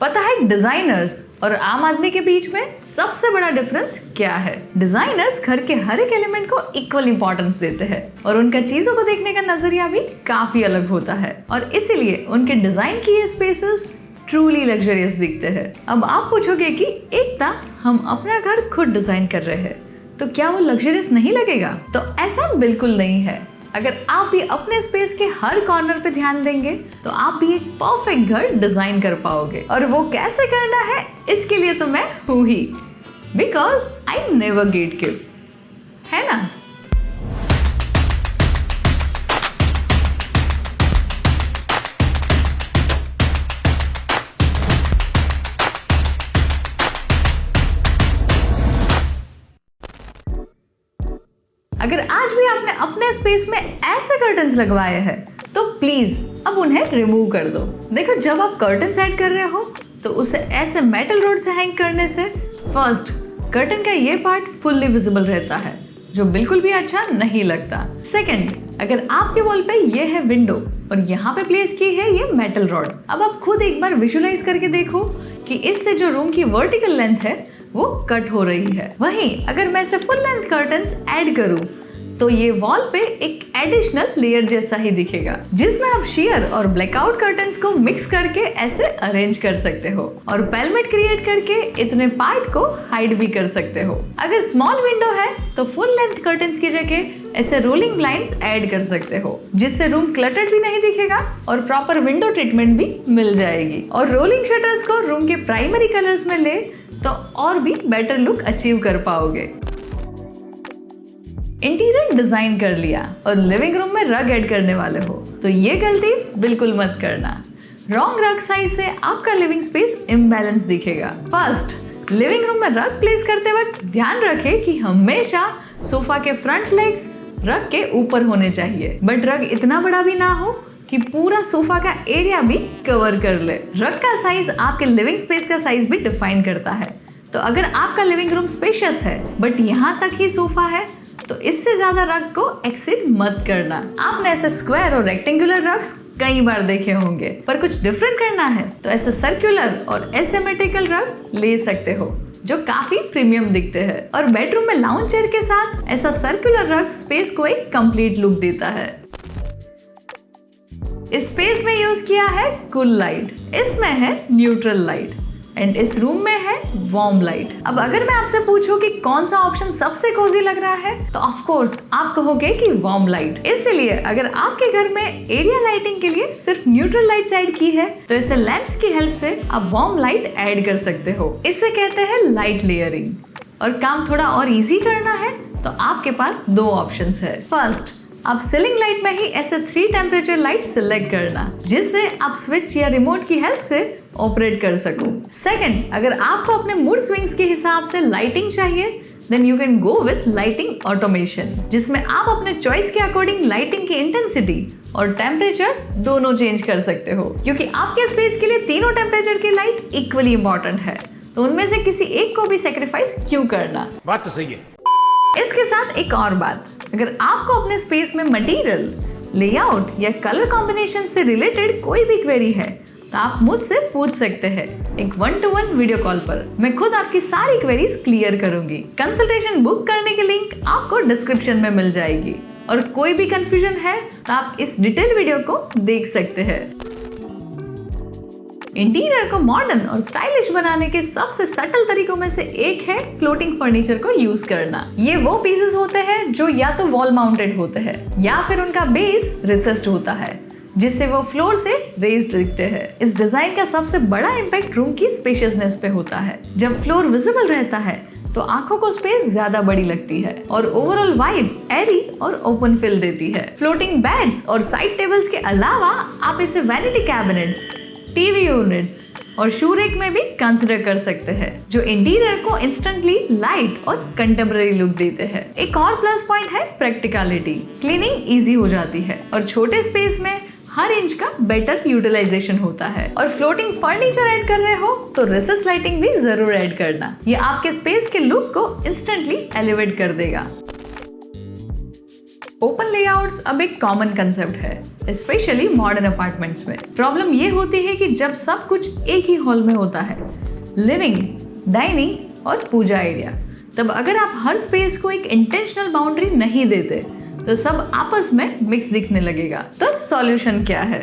पता है डिजाइनर्स और आम आदमी के बीच में सबसे बड़ा डिफरेंस क्या है? डिजाइनर्स घर के हर एक एलिमेंट को इक्वल इंपॉर्टेंस देते हैं और उनका चीजों को देखने का नजरिया भी काफी अलग होता है और इसीलिए उनके डिजाइन किए स्पेसेस ट्रूली लग्जरियस दिखते हैं। अब आप पूछोगे कि एकता, हम अपना घर खुद डिजाइन कर रहे हैं तो क्या वो लग्जरियस नहीं लगेगा? तो ऐसा बिल्कुल नहीं है। अगर आप भी अपने स्पेस के हर कॉर्नर पे ध्यान देंगे तो आप भी एक परफेक्ट घर डिजाइन कर पाओगे। और वो कैसे करना है, इसके लिए तो मैं हूँ ही, because I never get keep, है ना? अगर आज भी आपने अपने स्पेस में ऐसे कर्टन्स लगवाए हैं तो प्लीज अब उन्हें रिमूव कर दो। देखो, जब आप कर्टन्स ऐड कर रहे हो तो उसे ऐसे मेटल रोड से हैंग करने से फर्स्ट कर्टन का ये पार्ट फुल्ली विजिबल रहता है जो बिल्कुल भी अच्छा नहीं लगता। सेकंड, अगर आपके वॉल पे ये है विंडो और यहाँ पे प्लेस की है ये मेटल रॉड, अब आप खुद एक बार विजुलाइज करके देखो कि इससे जो रूम की वर्टिकल लेंथ है वो कट हो रही है। वहीं अगर मैं इसे फुल लेंथ कर्टन्स ऐड करूं तो ये वॉल पे एक एडिशनल लेयर जैसा ही दिखेगा जिसमें आप शेयर और ब्लैकआउट कर्टन्स को मिक्स करके ऐसे अरेंज कर सकते हो और पेलमेट क्रिएट करके इतने पार्ट को हाइड भी कर सकते हो। अगर स्मॉल विंडो है तो फुल लेंथ कर्टन्स की जगह ऐसे रोलिंग ब्लाइंड्स ऐड कर सकते हो जिससे रूम क्लटर्ड भी नहीं दिखेगा और प्रॉपर विंडो ट्रीटमेंट भी मिल जाएगी। और रोलिंग शटर्स को रूम के प्राइमरी कलर्स में ले तो और भी बेटर लुक अचीव कर पाओगे। इंटीरियर डिजाइन कर लिया और लिविंग रूम में रग ऐड करने वाले हो तो ये गलती बिल्कुल मत करना। रॉन्ग रग साइज से आपका लिविंग स्पेस इम्बैलेंस दिखेगा। फर्स्ट, लिविंग रूम में रग प्लेस करते वक्त ध्यान रखें कि हमेशा सोफा के फ्रंट लेग्स रग के ऊपर होने चाहिए, बट रग इतना बड़ा भी ना हो कि पूरा सोफा का एरिया भी कवर कर ले। रग का साइज आपके लिविंग स्पेस का साइज भी डिफाइन करता है। तो अगर आपका लिविंग रूम स्पेशियस है बट यहाँ तक ही सोफा है तो इससे ज्यादा रग को एक्सीड मत करना। आपने ऐसे स्क्वायर और रेक्टेंगुलर रग्स कई बार देखे होंगे, पर कुछ डिफरेंट करना है तो ऐसे सर्कुलर और एसिमेट्रिकल रग ले सकते हो जो काफी प्रीमियम दिखते हैं। और बेडरूम में लाउंज चेयर के साथ ऐसा सर्कुलर रग स्पेस को एक कंप्लीट लुक देता है। इस स्पेस में यूज किया है कूल लाइट, इसमें है न्यूट्रल लाइट एंड इस रूम में है वार्म लाइट। अब अगर मैं आपसे पूछूं कि कौन सा ऑप्शन सबसे कोजी लग रहा है तो ऑफ कोर्स आप कहोगे कि वार्म लाइट। इसलिए अगर आपके घर में एरिया लाइटिंग के लिए सिर्फ न्यूट्रल लाइट्स ऐड की है तो ऐसे लैंप्स की हेल्प से आप वार्म लाइट ऐड कर सकते हो। इसे कहते हैं लाइट लेयरिंग। और काम थोड़ा और इजी करना है तो आपके पास दो ऑप्शंस है। फर्स्ट, आप सीलिंग लाइट में ही ऐसे 3 टेम्परेचर लाइट सिलेक्ट करना जिससे आप स्विच या रिमोट की हेल्प से ऑपरेट कर सको। सेकंड, अगर आपको अपने मूड स्विंग्स के हिसाब से लाइटिंग चाहिए then you can go with lighting automation जिसमें आप अपने चॉइस के अकॉर्डिंग लाइटिंग की इंटेंसिटी और टेम्परेचर दोनों चेंज कर सकते हो। क्योंकि आपके स्पेस के लिए तीनों टेम्परेचर की लाइट इक्वली इंपॉर्टेंट है तो उनमें से किसी एक को भी सेक्रीफाइस क्यों करना? बात तो सही है। इसके साथ एक और बात, अगर आपको अपने स्पेस में मटेरियल, लेआउट या कलर कॉम्बिनेशन से रिलेटेड कोई भी क्वेरी है तो आप मुझसे पूछ सकते हैं एक 1-to-1 वीडियो कॉल पर। मैं खुद आपकी सारी क्वेरीज क्लियर करूंगी। कंसल्टेशन बुक करने की लिंक आपको डिस्क्रिप्शन में मिल जाएगी और कोई भी कंफ्यूजन है तो आप इस डिटेल वीडियो को देख सकते हैं। इंटीरियर को मॉडर्न और स्टाइलिश बनाने के सबसे सटल तरीकों में से एक है फ्लोटिंग फर्नीचर को यूज करना। ये वो पीसेस होते हैं जो या तो वॉल माउंटेड होते हैं या फिर उनका बेस रिसेस्ड होता है जिससे वो फ्लोर से रेज्ड दिखते हैं। इस डिजाइन का सबसे बड़ा इम्पैक्ट रूम की स्पेशियसनेस पे होता है। जब फ्लोर विजिबल रहता है तो आंखों को स्पेस ज्यादा बड़ी लगती है और ओवरऑल वाइब एरी और ओपन फील देती है। फ्लोटिंग बेड्स और साइड टेबल्स के अलावा आप इसे वैनिटी कैबिनेट्स, टीवी यूनिट्स और शू रैक में भी कंसिडर कर सकते हैं जो इंटीरियर को इंस्टेंटली लाइट और कंटेम्पररी लुक देते हैं। एक और प्लस पॉइंट है प्रैक्टिकलिटी। क्लीनिंग इजी हो जाती है और छोटे स्पेस में हर इंच का बेटर यूटिलाइजेशन होता है। और फ्लोटिंग फर्नीचर ऐड कर रहे हो तो रिसेस लाइटिंग भी जरूर ऐड करना, ये आपके स्पेस के लुक को इंस्टेंटली एलिवेट कर देगा। ओपन लेआउट्स अब एक कॉमन कंसेप्ट है, स्पेशली मॉडर्न अपार्टमेंट्स में। प्रॉब्लम ये होती है कि जब सब कुछ एक ही हॉल में होता है, लिविंग, डाइनिंग और पूजा एरिया, तब अगर आप हर स्पेस को एक इंटेंशनल बाउंड्री नहीं देते तो सब आपस में मिक्स दिखने लगेगा। तो सॉल्यूशन क्या है?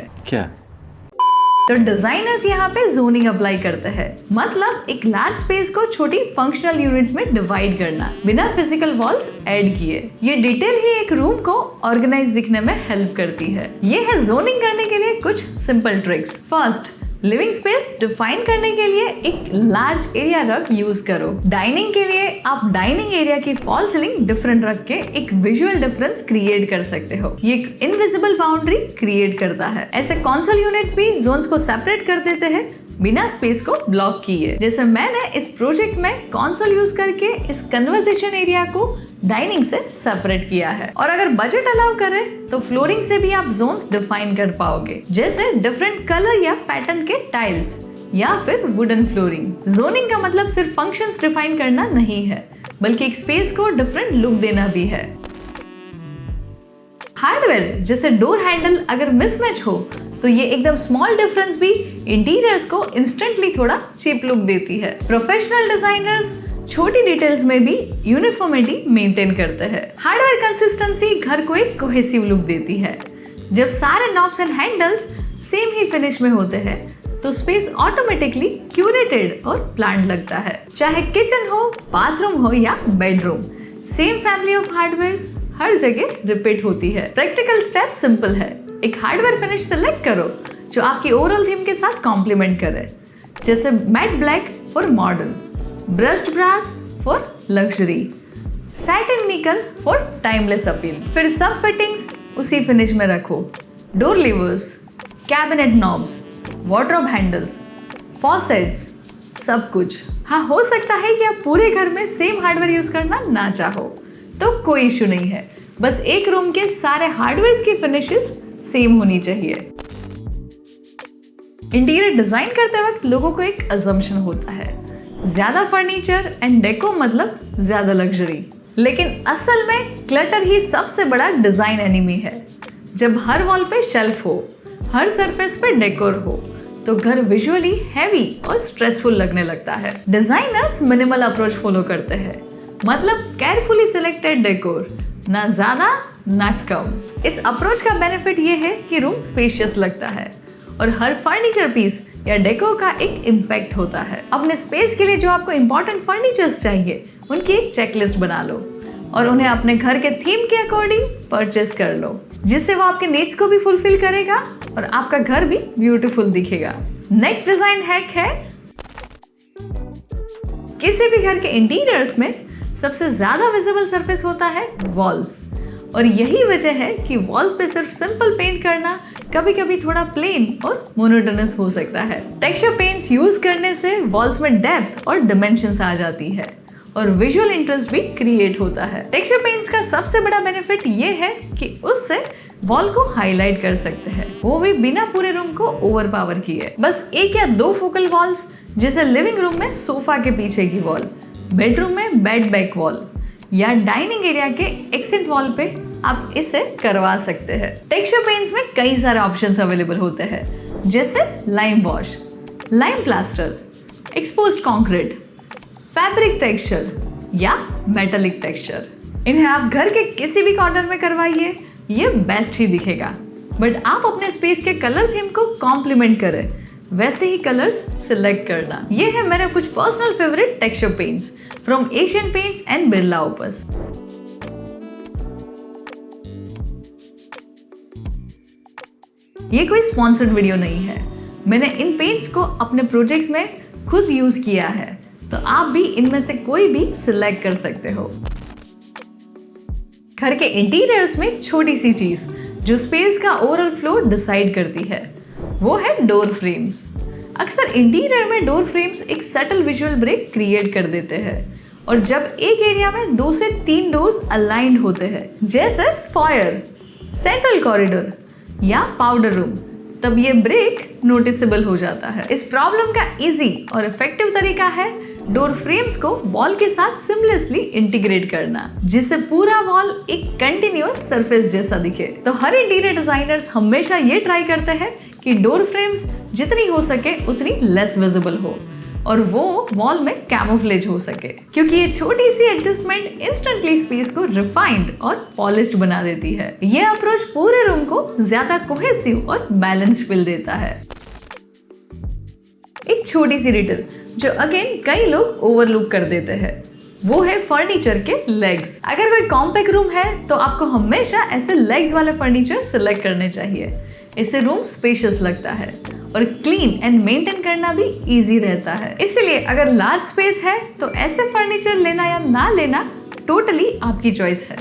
तो डिजाइनर्स यहाँ पे जोनिंग अप्लाई करते हैं, मतलब एक लार्ज स्पेस को छोटी फंक्शनल यूनिट्स में डिवाइड करना बिना फिजिकल वॉल्स ऐड किए। ये डिटेल ही एक रूम को ऑर्गेनाइज दिखने में हेल्प करती है। ये है जोनिंग करने के लिए कुछ simple tricks. First, living space define करने के लिए एक लार्ज एरिया रग यूज करो। डाइनिंग के लिए आप डाइनिंग एरिया की फॉल सीलिंग डिफरेंट रख के एक विजुअल डिफरेंस क्रिएट कर सकते हो। ये एक इनविजिबल बाउंड्री क्रिएट करता है। ऐसे कंसोल यूनिट्स भी जोन्स को सेपरेट कर देते हैं बिना स्पेस को ब्लॉक किए। जैसे मैंने इस प्रोजेक्ट में कंसोल यूज करके इस कन्वर्सेशन एरिया को डाइनिंग से सेपरेट किया है। और अगर बजट अलाउ करे तो फ्लोरिंग से भी आप जोन्स डिफाइन कर पाओगे, जैसे डिफरेंट कलर या पैटर्न के टाइल्स या फिर वुडन फ्लोरिंग। जोनिंग का मतलब सिर्फ फंक्शंस डिफाइन करना नहीं है, बल्कि एक स्पेस को डिफरेंट लुक देना भी है। हार्डवेयर जैसे डोर हैंडल अगर मिसमैच हो तो ये एकदम स्मॉल डिफरेंस भी इंटीरियर्स को इंस्टेंटली थोड़ा चीप लुक देती है। प्रोफेशनल डिजाइनर्स छोटी डिटेल्स में भी यूनिफॉर्मिटी मेंटेन करते हैं। हार्डवेयर कंसिस्टेंसी घर को एक कोहेसिव लुक देती है। जब सारे नॉब्स एंड हैंडल्स सेम ही फिनिश में होते हैं तो स्पेस ऑटोमेटिकली क्यूरेटेड और प्लान्ड लगता है। चाहे किचन हो, बाथरूम हो या bedroom, same family of hardwares हर जगह रिपीट होती है। प्रैक्टिकल स्टेप सिंपल है। एक हार्डवेयर फिनिश सेलेक्ट करो जो आपकी ओवरऑल थीम के साथ कॉम्प्लीमेंट करे, जैसे matte black for modern, brushed brass for luxury, satin nickel for timeless appeal. फिर सब फिटिंग्स उसी फिनिश में रखो। Door levers, cabinet knobs, wardrobe handles, faucets, सब कुछ। हाँ, हो सकता है कि आप पूरे घर में सेम हार्डवेयर यूज करना ना चाहो, तो कोई इशू नहीं है। बस एक रूम के सारे हार्डवेयर की फिनिशेस सेम होनी चाहिए। इंटीरियर डिजाइन करते वक्त लोगों को एक अजम्पशन होता है, ज्यादा फर्नीचर एंड डेको मतलब ज्यादा लग्जरी। लेकिन असल में क्लटर ही सबसे बड़ा डिजाइन एनिमी है। जब हर वॉल पे शेल्फ हो, हर सरफेस पे डेकोर हो, तो घर विजुअली हैवी और स्ट्रेसफुल लगने लगता है। डिजाइनर्स मिनिमल अप्रोच फॉलो करते हैं, मतलब केयरफुली सिलेक्टेड डेकोर, ना ज्यादा ना कम। इस अप्रोच का बेनिफिट ये है कि रूम स्पेशियस लगता है और हर फर्नीचर पीस या डेको का एक इम्पैक्ट होता है। अपने स्पेस के लिए जो आपको इम्पोर्टेंट फर्नीचर्स चाहिए उनकी एक चेकलिस्ट बना लो और उन्हें अपने घर के थीम के अकॉर्डिंग परचेस कर लो, जिससे वो आपके नीड्स को भी फुलफिल करेगा और आपका घर भी ब्यूटीफुल दिखेगा। नेक्स्ट डिजाइन हैक है, किसी भी घर के इंटीरियर्स में सबसे ज्यादा विजिबल सरफेस होता है वॉल्स, और यही वजह है कि वॉल्स पे सिर्फ सिंपल पेंट करना कभी कभी थोड़ा प्लेन और मोनोटोनस हो सकता है। टेक्सचर पेंट्स यूज करने से वॉल्स में डेप्थ और डिमेंशंस आ जाती है और विजुअल इंटरेस्ट भी क्रिएट होता है। टेक्सचर पेंट्स का सबसे बड़ा बेनिफिट ये है कि उससे वॉल को हाईलाइट कर सकते हैं, वो भी बिना पूरे रूम को ओवरपावर किए। बस एक या दो फोकल वॉल्स, जैसे लिविंग रूम में सोफा के पीछे की वॉल, बेडरूम में बेड बैक वॉल या डाइनिंग एरिया के एक्सेंट वॉल पे आप इसे करवा सकते हैं। टेक्सचर पेंट्स में कई सारे ऑप्शंस अवेलेबल होते हैं, जैसे lime wash, lime plaster, exposed concrete, fabric texture या मेटालिक टेक्सचर। इन्हें आप घर के किसी भी कॉर्नर में करवाइए, ये बेस्ट ही दिखेगा। बट आप अपने स्पेस के कलर थीम को कॉम्प्लीमेंट करें, वैसे ही कलर्स सिलेक्ट करना। ये है मेरे कुछ personal favourite texture paints from Asian paints and Birla opus. ये कोई स्पॉन्सर्ड वीडियो नहीं है, मैंने इन पेंट्स को अपने प्रोजेक्ट्स में खुद यूज किया है, तो आप भी इनमें से कोई भी सिलेक्ट कर सकते हो। घर के इंटीरियर्स में छोटी सी चीज जो स्पेस का ओवरऑल फ्लो डिसाइड करती है, वो है डोर फ्रेम्स। अक्सर इंटीरियर में डोर फ्रेम्स एक सटल विजुअल ब्रेक क्रिएट कर देते हैं, और जब एक एरिया में 2 से 3 डोर्स अलाइंड होते हैं, जैसे फॉयर, सेंट्रल कॉरिडोर या पाउडर रूम, तब ये ब्रेक नोटिसेबल हो जाता है। इस प्रॉब्लम का इजी और इफेक्टिव तरीका है डोर फ्रेम्स को वॉल के साथ सिमलेसली इंटीग्रेट करना, जिससे पूरा वॉल एक कंटिन्यूअस सरफेस जैसा दिखे। तो हर इंटीरियर डिजाइनर्स हमेशा ये ट्राई करते हैं कि डोर फ्रेम्स जितनी हो सके उतनी लेस विजिबल हो और वो वॉल में कैमोफ्लेज हो सके, क्योंकि ये छोटी सी एडजस्टमेंट इंस्टेंटली स्पेस को रिफाइंड और पॉलिश्ड बना देती है। ये अप्रोच पूरे रूम को ज्यादा कोहेसिव और बैलेंस्ड फील देता है। एक छोटी सी डिटेल जो अगेन कई लोग ओवरलुक कर देते हैं, वो है फर्नीचर के लेग्स। अगर कोई कॉम्पैक्ट रूम है तो आपको हमेशा ऐसे लेग्स वाले फर्नीचर सिलेक्ट करने चाहिए। इससे रूम स्पेशियस लगता है और क्लीन एंड मेंटेन करना भी इजी रहता है। इसलिए अगर लार्ज स्पेस है तो ऐसे फर्नीचर लेना या ना लेना टोटली आपकी चॉइस है,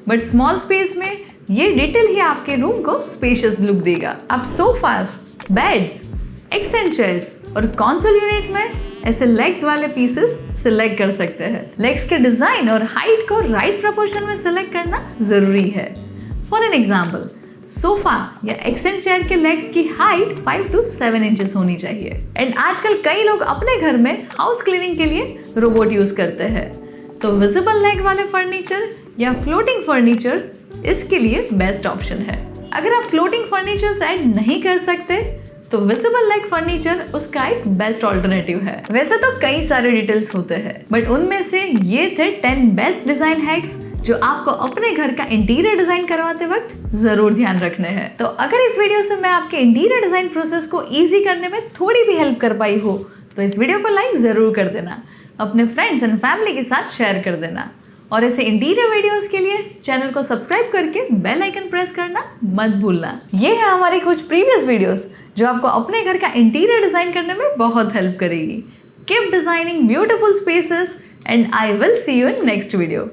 बट स्मॉल स्पेस में ये डिटेल ही आपके रूम को स्पेशियस लुक देगा। आप सोफास, बेड्स, एक्सेंट चेयर्स और कंसोल यूनिट में ऐसे लेग्स वाले पीसेस सिलेक्ट कर सकते हैं। लेग्स के डिजाइन और हाइट को राइट प्रोपोर्शन में सिलेक्ट करना जरूरी है। फॉर एन एग्जाम्पल, सोफा या एक्सेंट चेयर के लेग्स की हाइट 5 to 7 इंचेस होनी चाहिए। एंड आजकल कई लोग अपने घर में हाउस क्लीनिंग के लिए रोबोट यूज करते हैं, तो विजिबल लेग वाले फर्नीचर या फ्लोटिंग फर्नीचर्स इसके लिए बेस्ट ऑप्शन है। अगर आप फ्लोटिंग फर्नीचर्स ऐड नहीं कर सकते तो विजिबल लेग फर्नीचर उसका एक बेस्ट ऑल्टरनेटिव है। वैसे तो कई सारे डिटेल्स होते हैं, बट उनमें से ये थे 10 बेस्ट डिजाइन हैक्स जो आपको अपने घर का इंटीरियर डिजाइन करवाते वक्त जरूर ध्यान रखने हैं। तो अगर इस वीडियो से मैं आपके इंटीरियर डिजाइन प्रोसेस को इजी करने में थोड़ी भी हेल्प कर पाई हो तो इस वीडियो को लाइक जरूर कर देना, अपने फ्रेंड्स एंड फैमिली के साथ शेयर कर देना, और ऐसे इंटीरियर वीडियोस के लिए चैनल को सब्सक्राइब करके बेल आइकन प्रेस करना मत भूलना। ये है हमारी कुछ प्रीवियस वीडियोस जो आपको अपने घर का इंटीरियर डिजाइन करने में बहुत हेल्प करेगी। Keep designing beautiful spaces and I will see you in next video.